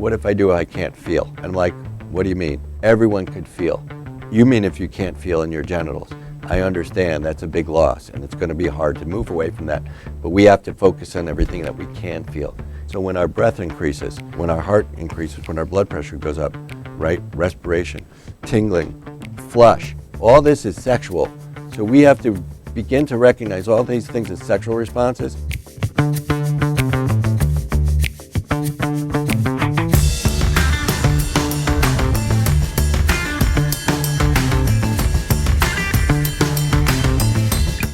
What if I do I can't feel? And I'm like, what do you mean? Everyone could feel. You mean if you can't feel in your genitals? I understand that's a big loss and it's going to be hard to move away from that, but we have to focus on everything that we can feel. So when our breath increases, when our heart increases, when our blood pressure goes up, right? Respiration, tingling, flush, all this is sexual. So we have to begin to recognize all these things as sexual responses.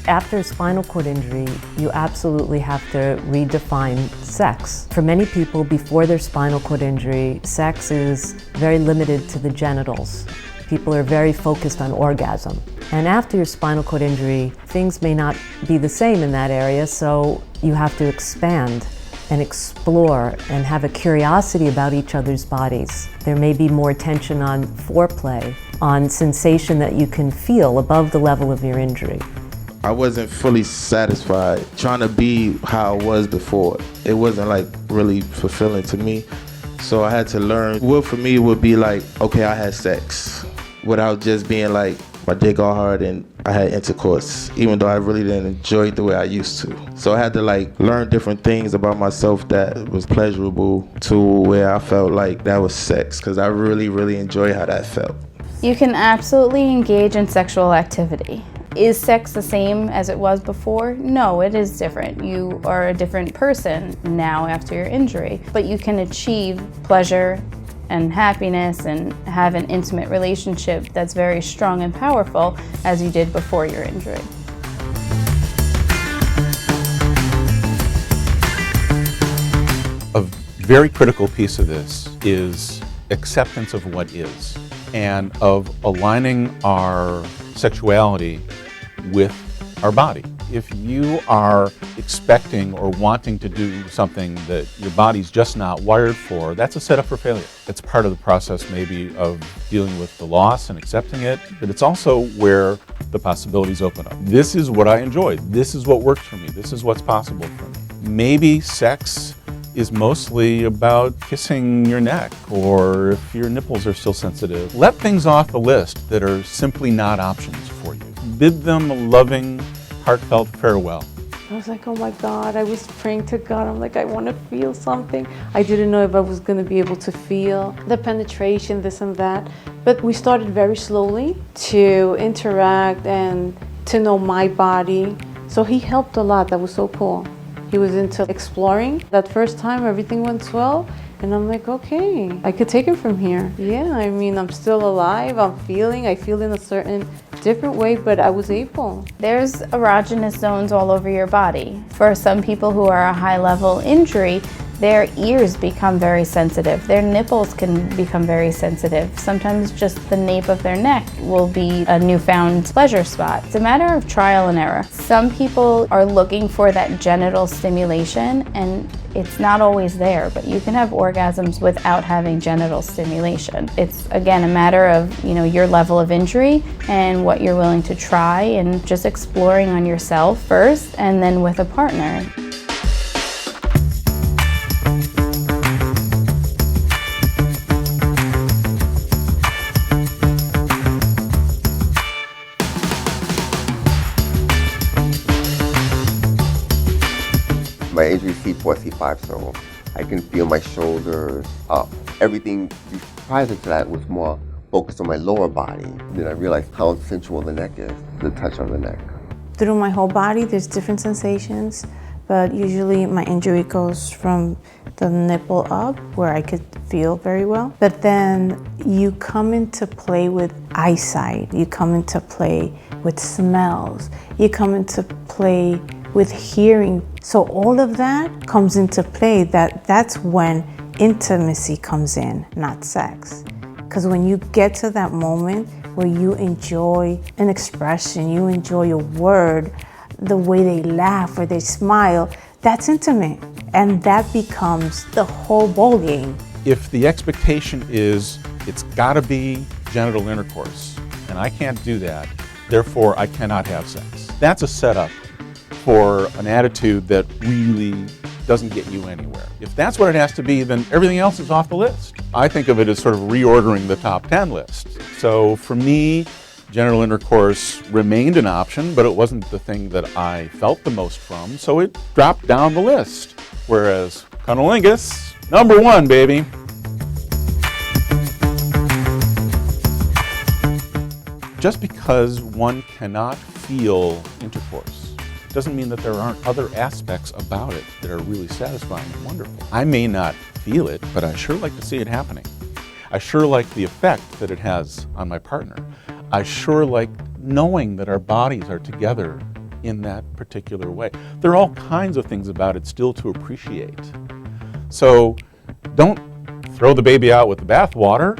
After a spinal cord injury, you absolutely have to redefine sex. For many people, before their spinal cord injury, sex is very limited to the genitals. People are very focused on orgasm. And after your spinal cord injury, things may not be the same in that area, so you have to expand and explore and have a curiosity about each other's bodies. There may be more attention on foreplay, on sensation that you can feel above the level of your injury. I wasn't fully satisfied trying to be how I was before. It wasn't like really fulfilling to me. So I had to learn what for me would be like, okay, I had sex without just being like my dick all hard and I had intercourse, even though I really didn't enjoy it the way I used to. So I had to like learn different things about myself that was pleasurable to where I felt like that was sex, because I really, really enjoy how that felt. You can absolutely engage in sexual activity. Is sex the same as it was before? No, it is different. You are a different person now after your injury, but you can achieve pleasure and happiness and have an intimate relationship that's very strong and powerful as you did before your injury. A very critical piece of this is acceptance of what is and of aligning our sexuality with our body. If you are expecting or wanting to do something that your body's just not wired for, that's a setup for failure. It's part of the process maybe of dealing with the loss and accepting it, but it's also where the possibilities open up. This is what I enjoy. This is what works for me. This is what's possible for me. Maybe sex is mostly about kissing your neck, or if your nipples are still sensitive. Let things off the list that are simply not options for you. Bid them a loving, heartfelt farewell. I was like, oh my God, I was praying to God. I'm like, I want to feel something. I didn't know if I was going to be able to feel the penetration, this and that. But we started very slowly to interact and to know my body. So he helped a lot. That was so cool. He was into exploring. That first time, everything went well. And I'm like, okay, I could take it from here. Yeah, I mean, I'm still alive. I feel in a certain different way, but I was able. There's erogenous zones all over your body. For some people who are a high-level injury, their ears become very sensitive. Their nipples can become very sensitive. Sometimes just the nape of their neck will be a newfound pleasure spot. It's a matter of trial and error. Some people are looking for that genital stimulation, and it's not always there, but you can have orgasms without having genital stimulation. It's, again, a matter of, your level of injury and what you're willing to try, and just exploring on yourself first and then with a partner. My injury is C4, C5, so I can feel my shoulders up. Everything prior to that was more focused on my lower body. Then I realized how sensual the neck is, the touch on the neck. Through my whole body, there's different sensations, but usually my injury goes from the nipple up, where I could feel very well. But then you come into play with eyesight, you come into play with smells, you come into play with hearing. So all of that comes into play. That's when intimacy comes in, not sex. Because when you get to that moment where you enjoy an expression, you enjoy a word, the way they laugh or they smile, that's intimate. And that becomes the whole ball game. If the expectation is it's gotta be genital intercourse, and I can't do that, therefore I cannot have sex, that's a setup for an attitude that really doesn't get you anywhere. If that's what it has to be, then everything else is off the list. I think of it as sort of reordering the top 10 list. So for me, genital intercourse remained an option, but it wasn't the thing that I felt the most from, so it dropped down the list. Whereas cunnilingus, number 1, baby. Just because one cannot feel intercourse doesn't mean that there aren't other aspects about it that are really satisfying and wonderful. I may not feel it, but I sure like to see it happening. I sure like the effect that it has on my partner. I sure like knowing that our bodies are together in that particular way. There are all kinds of things about it still to appreciate. So don't throw the baby out with the bathwater.